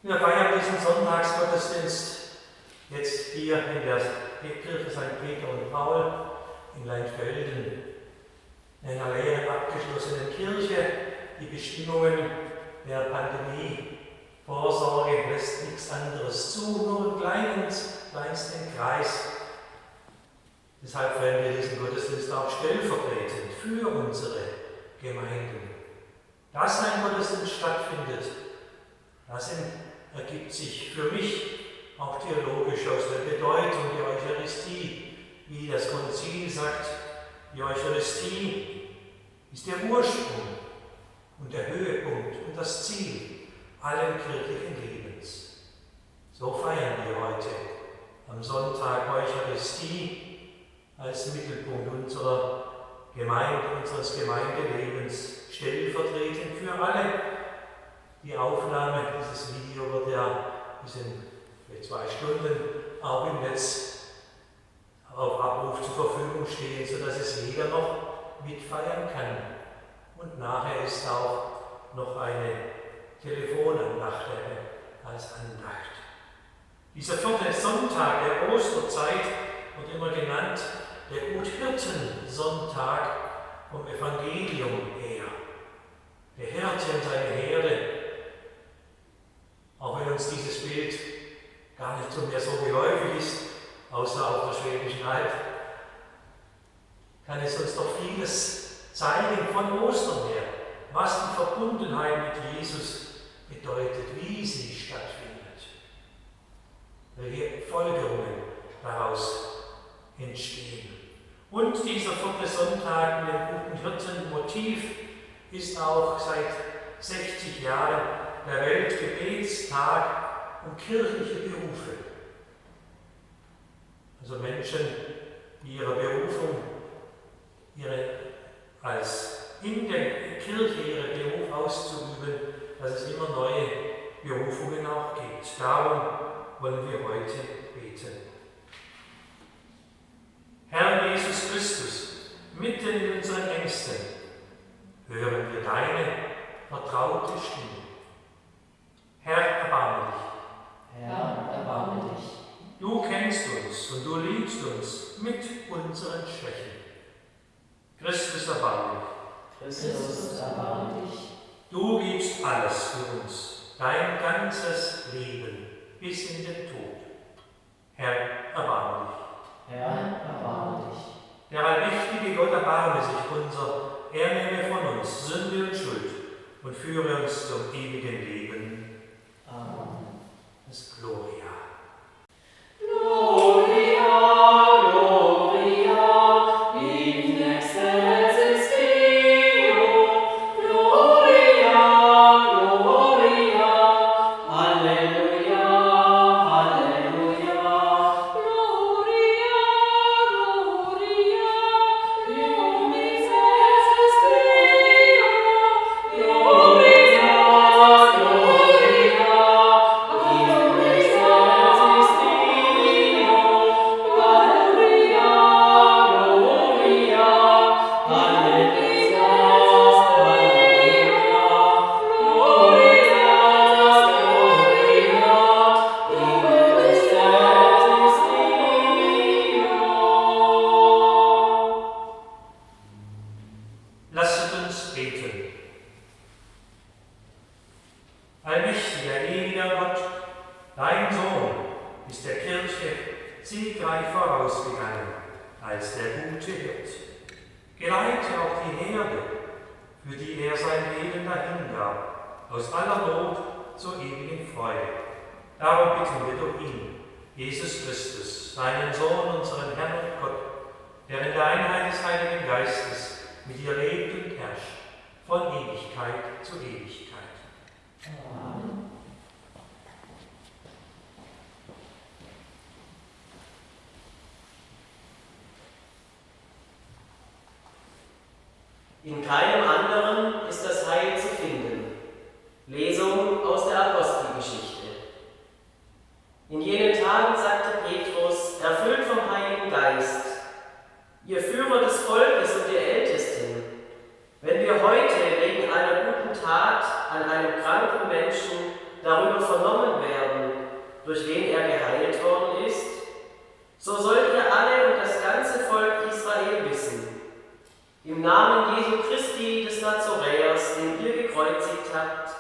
Wir feiern diesen Sonntagsgottesdienst jetzt hier in der Kirche St. Peter und Paul in Leinfelden, in einer leeren abgeschlossenen Kirche. Die Bestimmungen der Pandemie-Vorsorge lässt nichts anderes zu, nur einen kleinsten Kreis. Deshalb feiern wir diesen Gottesdienst auch stellvertretend für unsere Gemeinden. Dass ein Gottesdienst stattfindet, das ergibt sich für mich auch theologisch aus der Bedeutung der Eucharistie. Wie das Konzil sagt, die Eucharistie ist der Ursprung und der Höhepunkt und das Ziel allen kirchlichen Lebens. So feiern wir heute am Sonntag Eucharistie als Mittelpunkt unserer Gemeinde, unseres Gemeindelebens, stellvertretend für alle. Die Aufnahme dieses Video wird ja bis in vielleicht 2 Stunden auch im Netz auf Abruf zur Verfügung stehen, sodass es jeder noch mitfeiern kann. Und nachher ist auch noch eine Telefonandacht als Andacht. Dieser 4. Sonntag der Osterzeit wird immer genannt der Guthirtensonntag vom Evangelium her. Der Hirte und seine Herde. Auch wenn uns dieses Bild gar nicht so mehr so geläufig ist, außer auf der Schwäbischen Alb, kann es uns doch vieles zeigen von Ostern her, was die Verbundenheit mit Jesus bedeutet, wie sie stattfindet, welche Folgerungen daraus entstehen. Und dieser 4. Sonntag mit dem guten Hirten-Motiv ist auch seit 60 Jahren der Weltgebetstag um kirchliche Berufe. Also Menschen, die ihre Berufung, als in der Kirche ihren Beruf auszuüben, dass es immer neue Berufungen auch gibt. Darum wollen wir heute beten. Herr Jesus Christus, mitten in unseren Ängsten hören wir deine vertraute Stimme. Herr, erbarme dich. Herr, erbarme dich. Du kennst uns und du liebst uns mit unseren Schwächen. Christus, erbarme dich. Christus, erbarme dich. Du gibst alles für uns, dein ganzes Leben bis in den Tod. Herr, erbarme dich. Herr, erbarme dich. Der allmächtige Gott erbarme sich unser, er nehme von uns Sünde und Schuld und führe uns zum ewigen Leben. Amen. Das Gloria. Gloria, beten. Allmächtiger, ewiger Gott, dein Sohn ist der Kirche siegreich vorausgegangen als der gute Hirt. Geleite auch die Herde, für die er sein Leben dahingab, aus aller Not zur ewigen Freude. Darum bitten wir durch ihn, Jesus Christus, deinen Sohn, unseren Herrn und Gott, der in der Einheit des Heiligen Geistes mit dir lebt und herrscht, von Ewigkeit zu Ewigkeit. Amen. In keinem anderen ist das Heil zu finden. Lesung aus der Apostelgeschichte. In jenen Tagen sagte Petrus, erfüllt vom Heiligen Geist: Ihr Führer des Volkes und ihr Ältesten, wenn wir heute wegen einer guten Tat an einem kranken Menschen darüber vernommen werden, durch wen er geheilt worden ist, so sollt ihr alle und das ganze Volk Israel wissen: Im Namen Jesu Christi des Nazoräers, den ihr gekreuzigt habt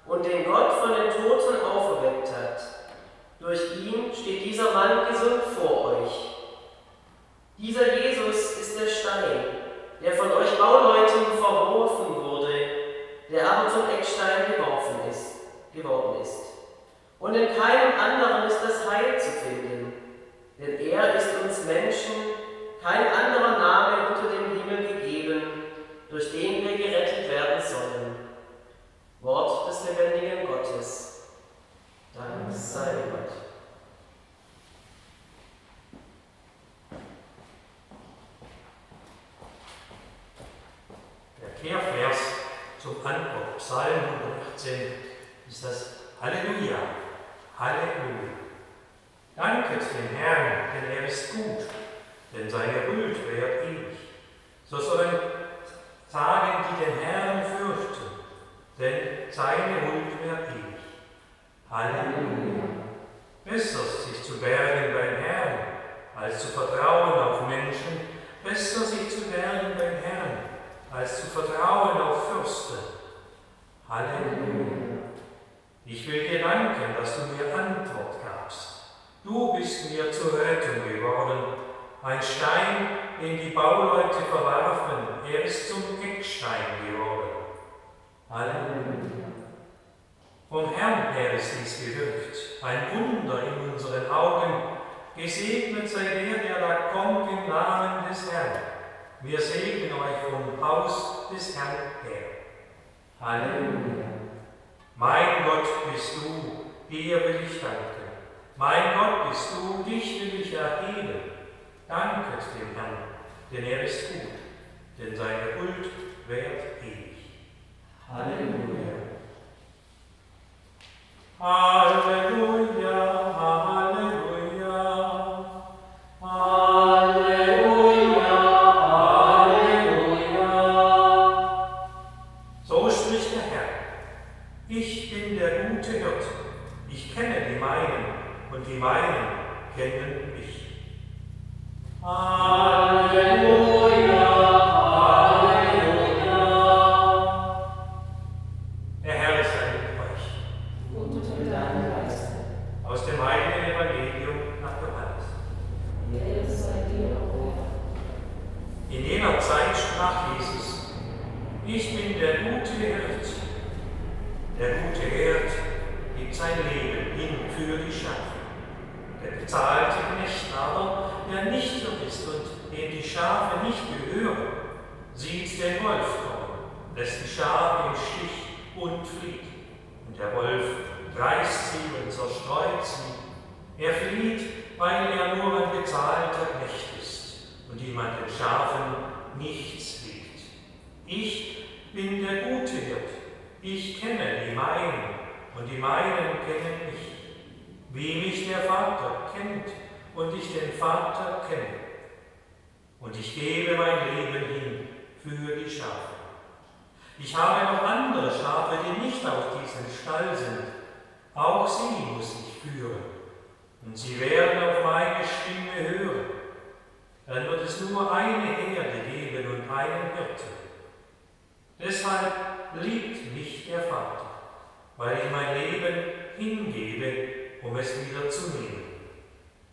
und den Gott von den Toten auferweckt hat, durch ihn steht dieser Mann gesund vor euch. Dieser Jesus ist der Stein, der von euch Bauleuten verworfen wurde, der aber zum Eckstein geworden ist. Und in keinem anderen ist das Heil zu finden, denn er ist uns Menschen kein anderer Name unter dem Himmel gegeben, durch den wir gerettet werden sollen. Wort des lebendigen Gottes. Dank sei Gott. Der Kehrvers zum Antwort, Psalm 118, ist das Halleluja, Halleluja. Danket dem Herrn, denn er ist gut, denn seine Huld währt ewig. So sollen sagen, die den Herrn fürchten, denn seine Huld währt ewig. Halleluja. Besser sich zu bergen beim Herrn, als zu vertrauen auf Menschen. Besser sich zu bergen beim Herrn, als zu vertrauen auf Fürsten. Halleluja. Ich will dir danken, dass du mir Antwort gabst. Du bist mir zur Rettung geworden. Ein Stein, den die Bauleute verwarfen, er ist zum Eckstein geworden. Halleluja. Vom Herrn her ist dies gewirkt, ein Wunder in unseren Augen. Gesegnet sei der da kommt im Namen des Herrn. Wir segnen euch vom Haus des Herrn her. Halleluja. Mein Gott bist du, dir will ich danken. Mein Gott bist du, dich will ich erheben. Danket dem Herrn, denn er ist gut, denn seine Huld währt ewig. Halleluja. Halleluja, Halleluja, Halleluja, Halleluja. So spricht der Herr: Ich bin der gute Hirte, ich kenne die meinen und die meinen kennen mich. Halleluja, Halleluja. Der Herr sei mit euch. Und mit deinem Geiste. Aus dem heiligen Evangelium nach Johannes. Ehre sei dir, o Herr. In jener Zeit sprach Jesus: Ich bin der gute Hirt. Der gute Hirt gibt sein Leben hin für die Schafe. Der bezahlte Knecht aber, der nicht so ist und dem die Schafe nicht gehören, sieht den Wolf kommen, lässt die Schafe im Stich und flieht. Und der Wolf reißt sie und zerstreut sie. Er flieht, weil er nur ein bezahlter Knecht ist und ihm an den Schafen nichts liegt. Ich bin der gute Hirt. Ich kenne die meinen und die meinen kennen mich. Wie mich der Vater kennt und ich den Vater kenne. Und ich gebe mein Leben hin für die Schafe. Ich habe noch andere Schafe, die nicht aus diesem Stall sind. Auch sie muss ich führen. Und sie werden auf meine Stimme hören. Dann wird es nur eine Herde geben und einen Hirten. Deshalb liebt mich der Vater, weil ich mein Leben hingebe, um es wieder zu nehmen.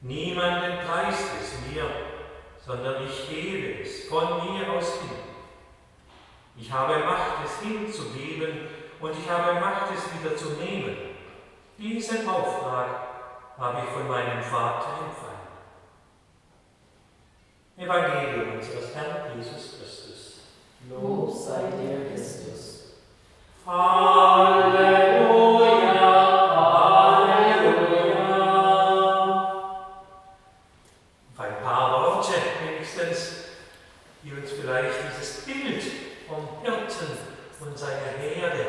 Niemand entreißt es mir, sondern ich gebe es von mir aus hin. Ich habe Macht, es hinzugeben, und ich habe Macht, es wieder zu nehmen. Diesen Auftrag habe ich von meinem Vater empfangen. Evangelium unseres Herrn Jesus Christus. Lob sei dir, Christus. Halleluja, Halleluja. Auf ein paar Worte wenigstens, die uns vielleicht dieses Bild vom Hirten und seiner Herde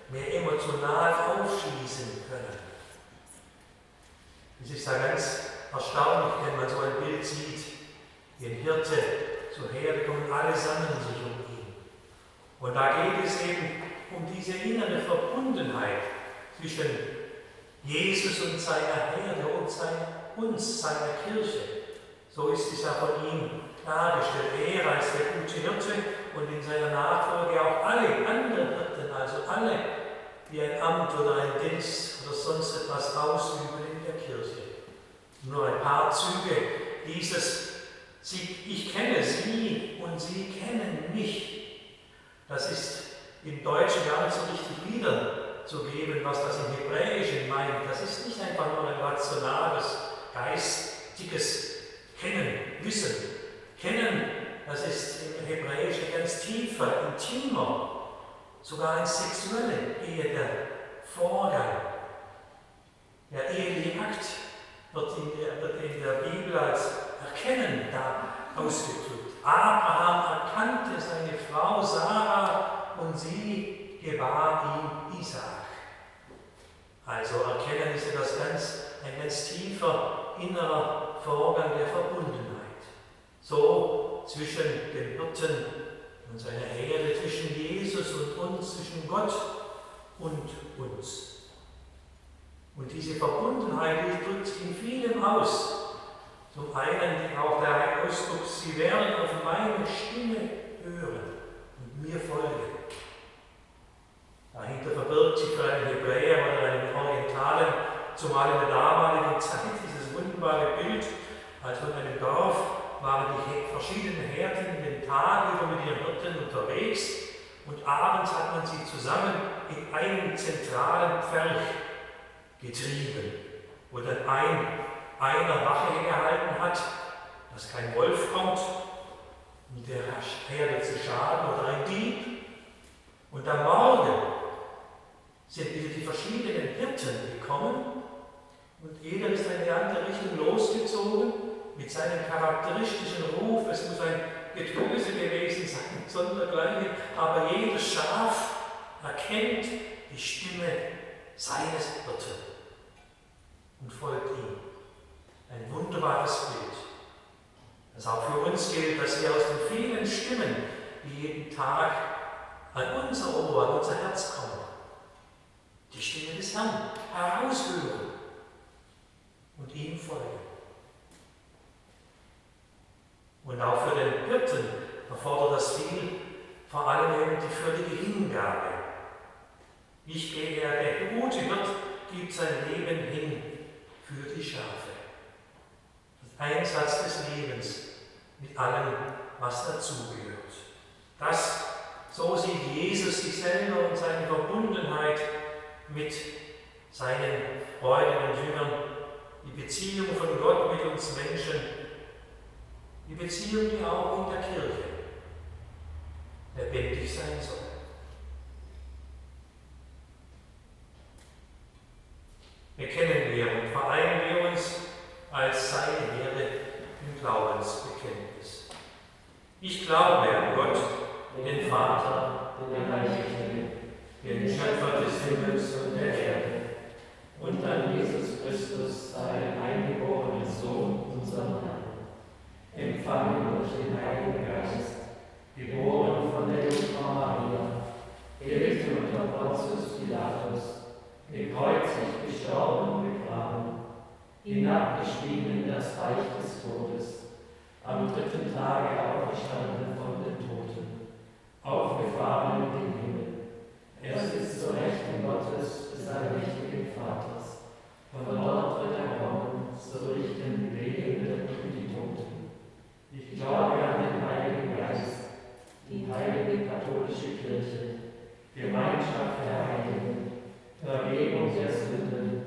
mehr emotional aufschließen können. Es ist ja ganz erstaunlich, wenn man so ein Bild sieht, den Hirte zur Herde kommen, alle sammeln sich um ihn. Und da geht es eben um diese innere Verbundenheit zwischen Jesus und seiner Herde und seiner Kirche. So ist es ja von ihm dargestellt. Er als der gute Hirte und in seiner Nachfolge auch alle anderen Hirten, also alle, die ein Amt oder einen Dienst oder sonst etwas ausüben in der Kirche. Nur ein paar Züge dieses ich kenne sie und sie kennen mich. Das ist im Deutschen gar nicht so richtig wiederzugeben, was das im Hebräischen meint. Das ist nicht einfach nur ein rationales, geistiges Kennen, Wissen. Kennen, das ist im Hebräischen ganz tiefer, intimer, sogar ein sexueller Ehevorgang. Der eheliche Akt wird in der Bibel als Erkennen da ausgedrückt. Abraham erkannte seine Frau Sarah und sie gebar ihm Isaak. Also Erkennen ist etwas ein ganz tiefer innerer Vorgang der Verbundenheit. So zwischen dem Hirten und seiner Herde, zwischen Jesus und uns, zwischen Gott und uns. Und diese Verbundenheit, die drückt sich in vielem aus. Zum einen auch der Ausdruck, sie werden auf meine Stimme hören und mir folgen. Dahinter verbirgt sich für einen Hebräer oder einen Orientalen, zumal in der damaligen Zeit, dieses wunderbare Bild, als von einem Dorf waren die verschiedenen Herden den Tag über mit ihren Hirten unterwegs und abends hat man sie zusammen in einen zentralen Pferch getrieben, wo dann einer Wache gehalten hat, dass kein Wolf kommt, um der Herde zu schaden oder ein Dieb. Und am Morgen sind wieder die verschiedenen Hirten gekommen und jeder ist in eine andere Richtung losgezogen mit seinem charakteristischen Ruf. Es muss ein Getöse gewesen sein, sondergleichen, aber jedes Schaf erkennt die Stimme seines Hirten und folgt ihm. Ein wunderbares Bild, das auch für uns gilt, dass wir aus den vielen Stimmen, die jeden Tag an unser Ohr, an unser Herz kommen, die Stimme des Herrn heraushören und ihm folgen. Und auch für den Hirten erfordert das viel, vor allem eben die völlige Hingabe. Der gute Hirt gibt sein Leben hin für die Schafe. Einsatz des Lebens mit allem, was dazugehört. So sieht Jesus sich selber und seine Verbundenheit mit seinen Freunden und Jüngern, die Beziehung von Gott mit uns Menschen, die Beziehung, die auch in der Kirche lebendig sein soll. Bekennen wir und vereinen wir uns als seine Herde im Glaubensbekenntnis. Ich glaube an Gott, den Vater, den Allmächtigen, den Schöpfer des Himmels und der Erde, und an Jesus Christus, seinen eingeborenen Sohn, unseren Herrn, empfangen durch den Heiligen Geist, geboren von der Jungfrau Maria, gelitten unter Pontius Pilatus, gekreuzigt, gestorben und begraben, hinabgestiegen in das Reich des Todes, am dritten Tage auferstanden von den Toten, aufgefahren in Gemeinschaft der Heiligen, Vergebung der Sünden,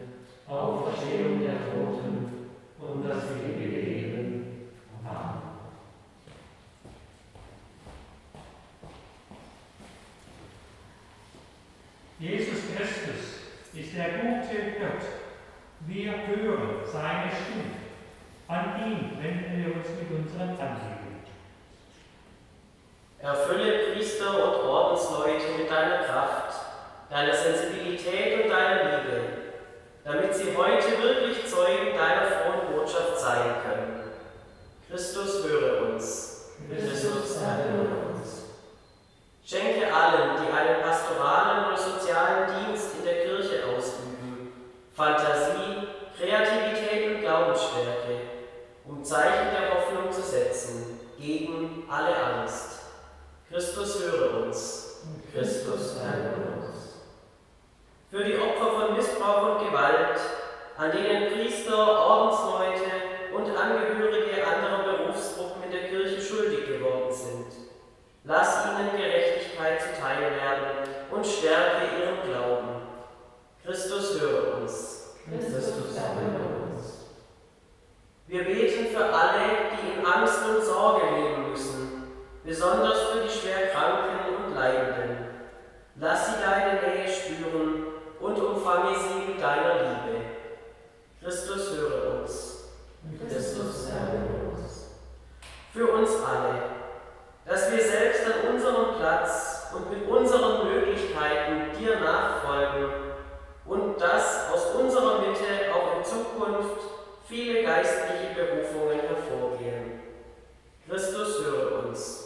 Auferstehung der Toten und das ewige Leben. Amen. Jesus Christus ist der gute Hirt. Wir hören seine Stimme. An ihn wenden wir uns mit unseren Anliegen. Erfülle Priester und Ordensleute mit deiner Kraft, deiner Sensibilität und deiner Liebe, damit sie heute wirklich Zeugen deiner frohen Botschaft sein können. Christus, höre uns. Christus, erhöre uns. Schenke allen, die einen pastoralen oder sozialen Dienst in der Kirche ausüben, Fantasie, Kreativität und Glaubensstärke, um Zeichen der Hoffnung zu setzen, gegen alle Angst. Christus, höre uns. Christus, erhöre uns. Für die Opfer von Missbrauch und Gewalt, an denen Priester, Ordensleute und Angehörige anderer Berufsgruppen in der Kirche schuldig geworden sind, lass ihnen Gerechtigkeit zuteil werden und stärke ihren Glauben. Christus, höre uns. Christus, erhöre uns. Wir beten für alle, die in Angst und Sorge leben müssen, besonders für die schwer Kranken und Leidenden. Lass sie deine Nähe spüren und umfange sie mit deiner Liebe. Christus, höre uns. Christus, erhöre uns. Für uns alle, dass wir selbst an unserem Platz und mit unseren Möglichkeiten dir nachfolgen und dass aus unserer Mitte auch in Zukunft viele geistliche Berufungen hervorgehen. Christus, höre uns.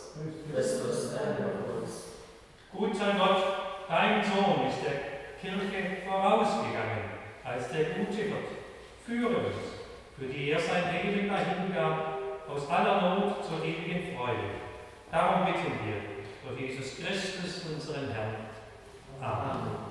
Christus, erhöre uns. Gut sei Gott, dein Sohn ist der Kirche vorausgegangen als der gute Hirt. Führe uns, für die er sein Leben dahingab, aus aller Not zur ewigen Freude. Darum bitten wir durch Jesus Christus, unseren Herrn. Amen.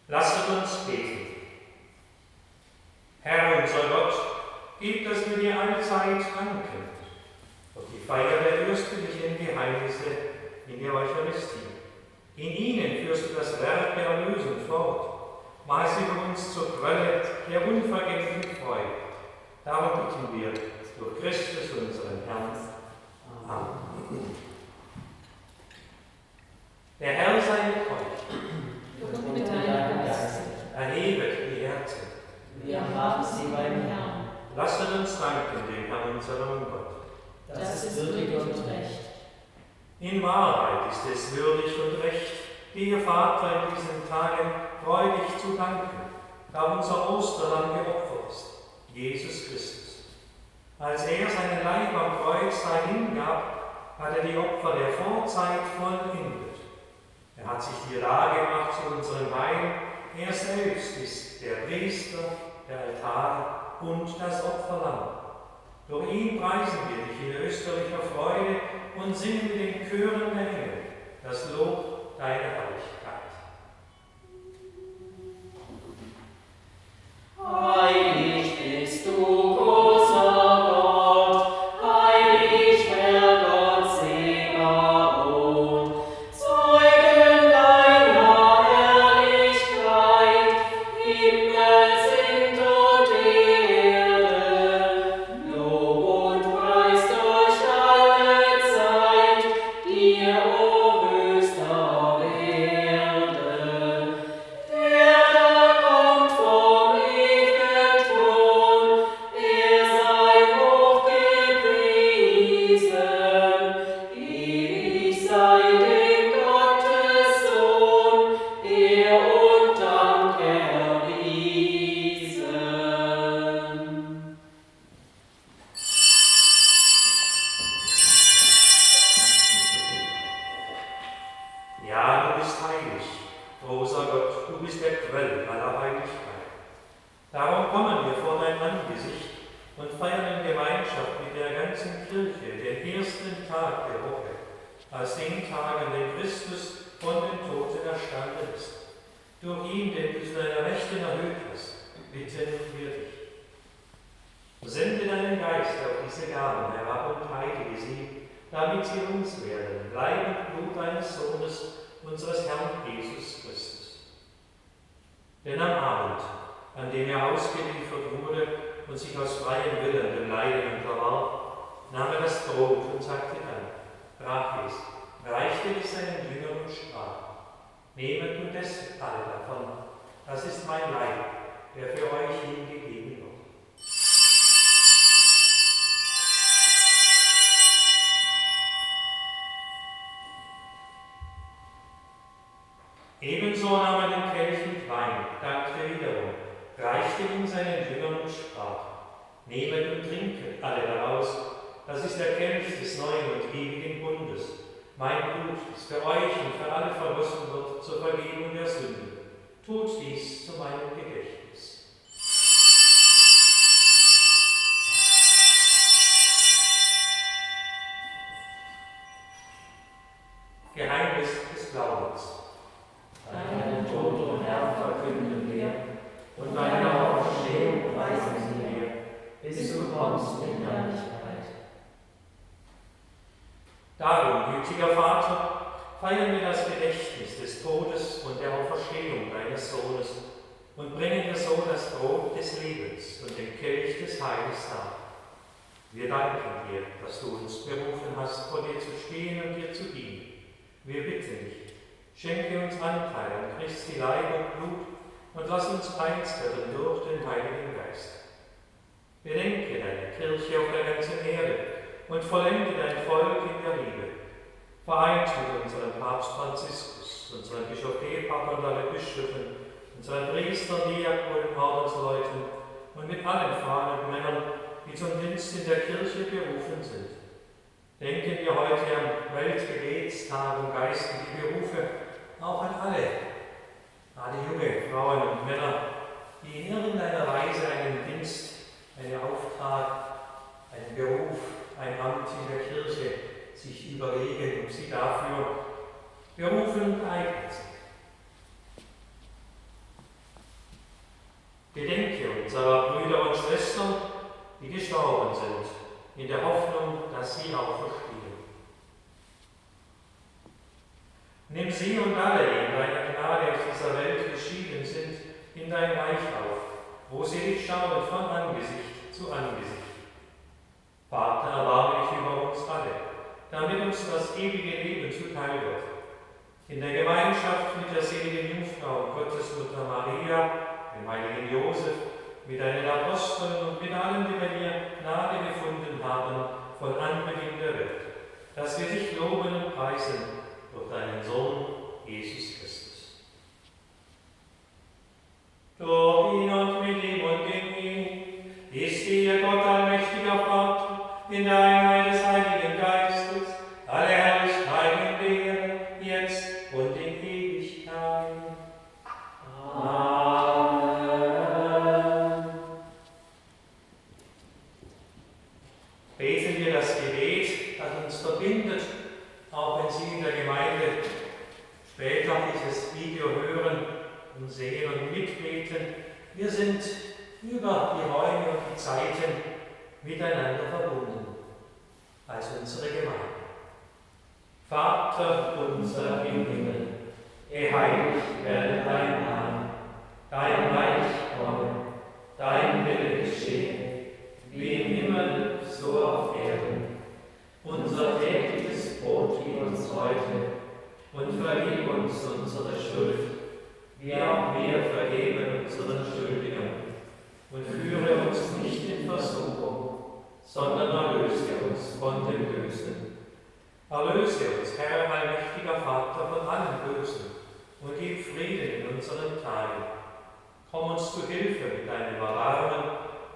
Lasset uns beten. Herr unser Gott, gib, dass wir dir allzeit danken auf die Feier der fürstlichen Geheimnisse in der Eucharistie. In ihnen führst du das Werk der Erlösung fort. Mach sie für uns zur Quelle der unvergänglichen Freude. Darum bitten wir durch Christus, unseren Herrn. Amen. Der Herr sei mit euch. Und mit deinem Geist. Erhebet die Herzen. Wir haben sie beim Herrn. Lasst uns danken, dem Herrn, unserem Gott. Das ist würdig und recht. In Wahrheit ist es würdig und recht, dir, Vater, in diesen Tagen freudig zu danken, da unser Osterlamm geopfert ist, Jesus Christus. Als er seinen Leib am Kreuz dahingab, hat er die Opfer der Vorzeit vollendet. Er hat sich dir dargemacht zu unserem Heil. Er selbst ist der Priester, der Altar und das Opferlamm. Durch ihn preisen wir dich in österlicher Freude und singen mit den Chören der Engel das Lob deiner Herrlichkeit. Großer Gott, du bist der Quell aller Heiligkeit. Darum kommen wir vor dein Angesicht und feiern in Gemeinschaft mit der ganzen Kirche den ersten Tag der Woche, als den Tag, an dem Christus von den Toten erstanden ist. Durch ihn, den du zu deiner Rechten erhöht hast, bitten wir dich. Sende deinen Geist auf diese Gaben herab und heilige sie, damit sie uns werden, Leib und Blut deines Sohnes, unseres Herrn Jesus Christus. Denn am Abend, an dem er ausgeliefert wurde und sich aus freiem Willen dem Leiden unterwarf, nahm er das Brot und sagte dann, brach es, reichte es seinen Jüngern und sprach, nehmet und esset alle davon, das ist mein Leib, der für euch hingegeben wird. Ebenso nahm er den Kelch mit Wein, dankte wiederum, reichte ihn seinen Jüngern und sprach, nehmet und trinket alle daraus, das ist der Kelch des neuen und ewigen Bundes, mein Blut, das für euch und für alle vergossen wird zur Vergebung der Sünden. Tut dies zu meinem Gedächtnis. Geheimnis des Glaubens. Deinen Tod, o Herr, verkünden wir, und deine Auferstehung preisen wir, bis du kommst in Herrlichkeit. Darum, gütiger Vater, feiern wir das Gedächtnis des Todes und der Auferstehung deines Sohnes und bringen dir so das Brot des Lebens und den Kelch des Heils dar. Wir danken dir, dass du uns berufen hast, vor dir zu stehen und dir zu dienen. Wir bitten dich, schenke uns Anteil an Christi Leib und Blut und lass uns eins werden durch den Heiligen Geist. Bedenke deine Kirche auf der ganzen Erde und vollende dein Volk in der Liebe. Vereint mit unserem Papst Franziskus, unserem Bischof Gebhard und alle Bischöfen, unseren Priestern, Diakonen, Ordensleuten und mit allen Frauen und Männern, die zum Dienst in der Kirche berufen sind. Denken wir heute am Weltgebetstag und geistliche Berufe auch an alle junge Frauen und Männer, die in irgendeiner Weise einen Dienst, einen Auftrag, einen Beruf, ein Amt in der Kirche sich überlegen und sie dafür berufen und geeignet sind. Gedenke unserer Brüder und Schwestern, die gestorben sind, in der Hoffnung, dass sie auferstehen. Nimm sie und alle, die in deiner Gnade aus dieser Welt geschieden sind, in dein Reich auf, wo sie dich schauen von Angesicht zu Angesicht. Vater, erbarme dich über uns alle, damit uns das ewige Leben zuteil wird. In der Gemeinschaft mit der seligen Jungfrau und Gottesmutter Maria, dem heiligen Josef, mit deinen Aposteln und mit allen, die bei dir Gnade gefunden haben, von Anbeginn der Welt, dass wir dich loben und preisen durch deinen Sohn, Jesus Christus. Durch ihn und mit ihm und in ihm ist dir, Gott allmächtiger Vater, in der Einheit des Heiligen Geistes, alle Herrlichkeit und Ehre, jetzt und in Ewigkeit. Amen. Beten wir das Gebet, das uns verbindet, auch wenn Sie in der Gemeinde später dieses Video hören und sehen und mitbeten. Wir sind über die Räume und die Zeiten miteinander verbunden als unsere Gemeinde. Vater unser im Himmel, geheiligt werde dein Name, dein Reich komme, dein Wille geschehe, wie im Himmel, so auf Erden. Unser tägliches Brot gib uns heute und vergib uns unsere Schuld, wie auch wir vergeben unseren Schuldigern. Und führe uns nicht in Versuchung, sondern erlöse uns von dem Bösen. Erlöse uns, Herr, allmächtiger Vater, von allem Bösen und gib Frieden in unseren Tagen. Komm uns zu Hilfe mit deinem Erbarmen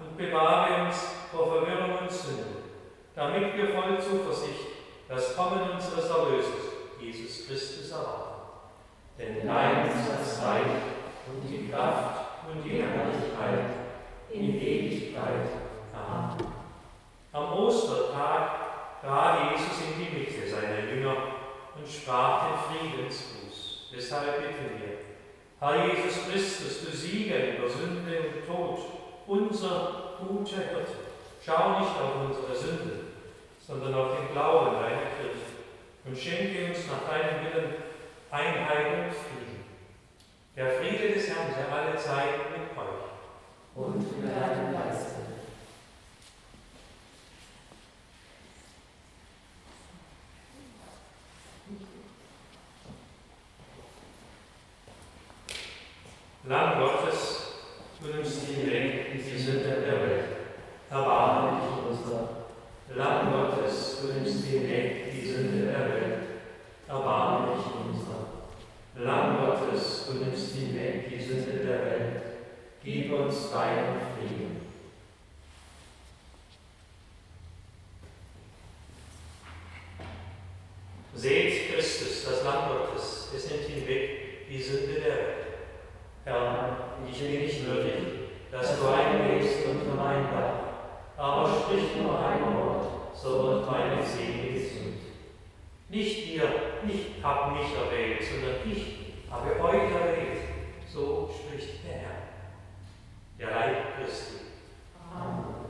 und bewahre uns vor Verwirrung und Sünde, damit wir voll Zuversicht das Kommen unseres Erlösers, Jesus Christus, erwarten. Denn dein ist das und die Kraft und die Herrlichkeit in Ewigkeit. Amen. Am Ostertag trat Jesus in die Mitte seiner Jünger und sprach den Friedensgruß. Deshalb bitten wir: Herr Jesus Christus, du Sieger über Sünde und Tod, unser guter Hirte, schau nicht auf unsere Sünden, sondern auf den Glauben deiner Kirche und schenke uns nach deinem Willen Einheit und Frieden. Der Friede des Herrn sei alle Zeit mit euch. Und mit deinem Geiste. Lamm Gottes, du nimmst hinweg die Sünde der Welt. Erbarme dich unser. Lamm Gottes, du nimmst hinweg die Sünde der Welt. Erbarme dich unser. Lamm Gottes, du nimmst hinweg die Sünde der Welt. Gib uns deinen Frieden. Seht Christus, das Lamm Gottes, es nimmt hinweg die Sünde der Welt. Herr, ich bin nicht würdig, dass du eingehst unter mein Dach, aber sprich nur ein Wort, so wird meine Seele gesund. Nicht ihr, nicht habt mich erwählt, sondern ich habe euch erwählt, so spricht der Herr. Der Leib Christi. Amen.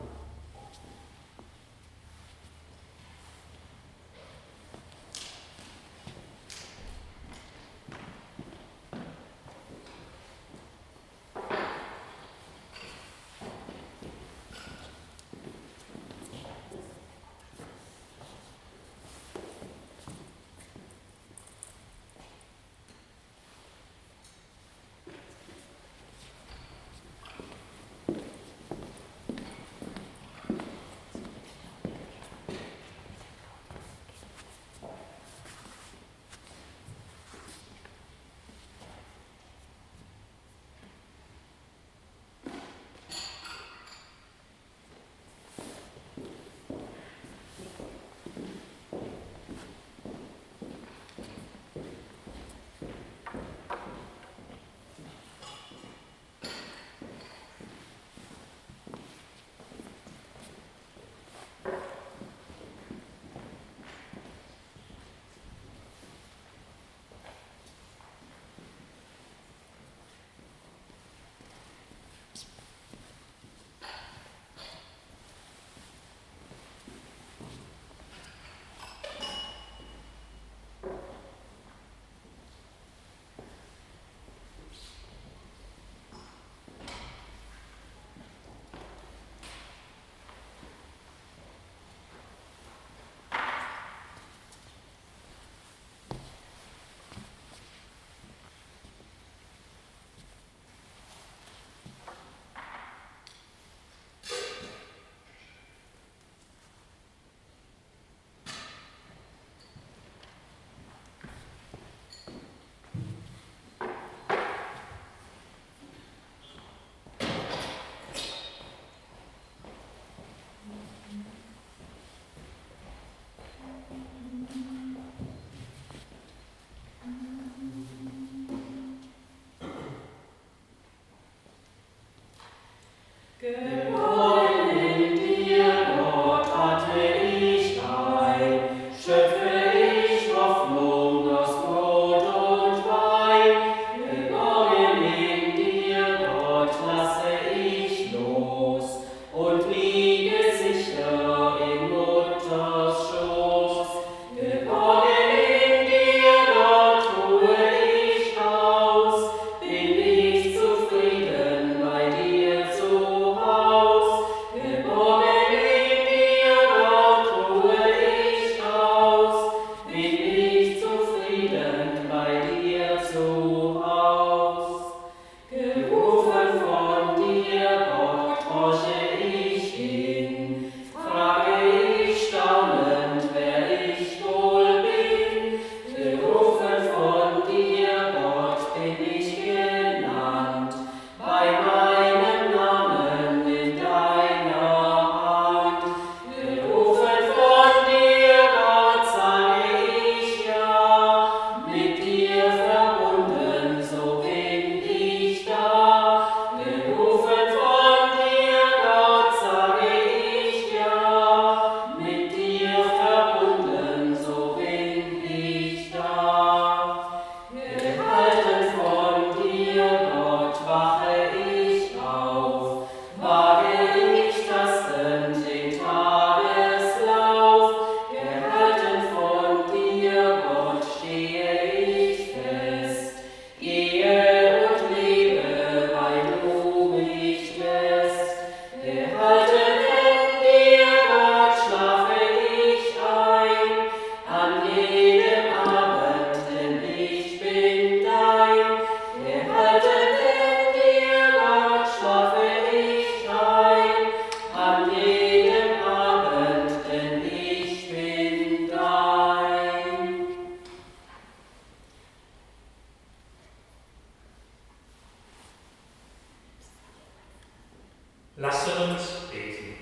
Lasset uns beten.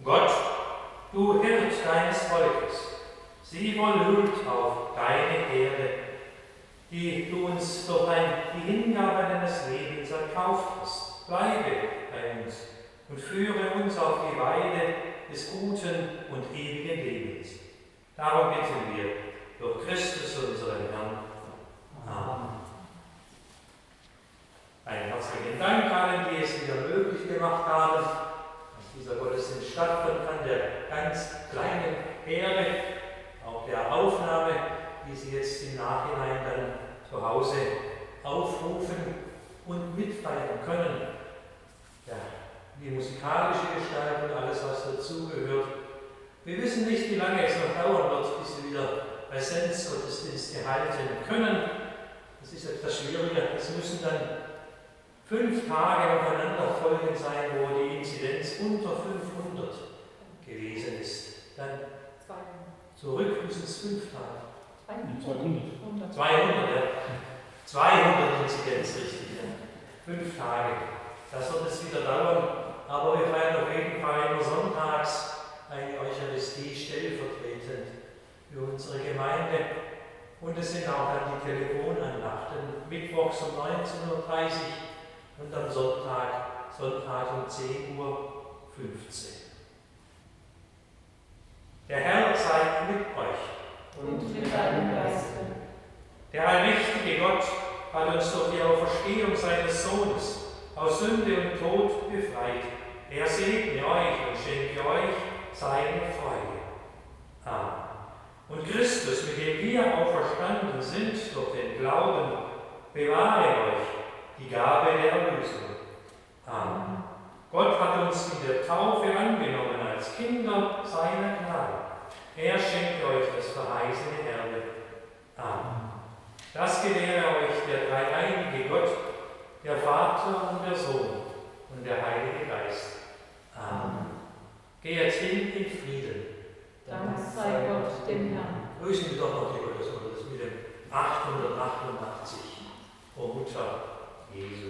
Gott, du Hirt deines Volkes, sieh wohl Huld auf deine Erde, die du uns durch die Hingabe deines Lebens erkauft hast. Bleibe bei uns und führe uns auf die Weide des guten und ewigen Lebens. Darum bitten wir durch Christus unseren Herrn. Amen. Einen herzlichen Dank allen, die es wieder möglich gemacht haben, dass dieser Gottesdienst stattfinden kann, der ganz kleinen Herde, auch der Aufnahme, die Sie jetzt im Nachhinein dann zu Hause aufrufen und mitfeiern können. Ja, die musikalische Gestaltung, alles was dazugehört. Wir wissen nicht, wie lange es noch dauern wird, bis wir wieder Präsenzgottesdienst gehalten können. Das ist etwas schwieriger. Es müssen dann 5 Tage aufeinander folgend sein, wo die Inzidenz unter 500 gewesen ist. Dann zurück müssen es 5 Tage. 200, ja. 200 Inzidenz, richtig. Ja. 5 Tage. Das wird es wieder dauern. Aber wir feiern auf jeden Fall immer sonntags eine Eucharistie stellvertretend für unsere Gemeinde. Und es sind auch dann die Telefonandachten, mittwochs um 19:30 Uhr und am Sonntag um 10:15 Uhr. Der Herr sei mit euch. Und mit deinem Geiste. Der allmächtige Gott hat uns durch die Auferstehung seines Sohnes aus Sünde und Tod befreit. Er segne euch und schenke euch seine Freude. Amen. Und Christus, mit dem wir auferstanden sind durch den Glauben, bewahre euch die Gabe der Erlösung. Amen. Gott hat uns in der Taufe angenommen als Kinder seiner Gnade. Er schenkt euch das verheißene Erbe. Amen. Das gewähre euch der dreieinige Gott, der Vater und der Sohn und der Heilige Geist. Amen. Geht hin in Frieden. Dank sei Gott dem Herrn. Grüßen wir doch noch die Gottesmutter mit dem 888. O Mutter Jesu.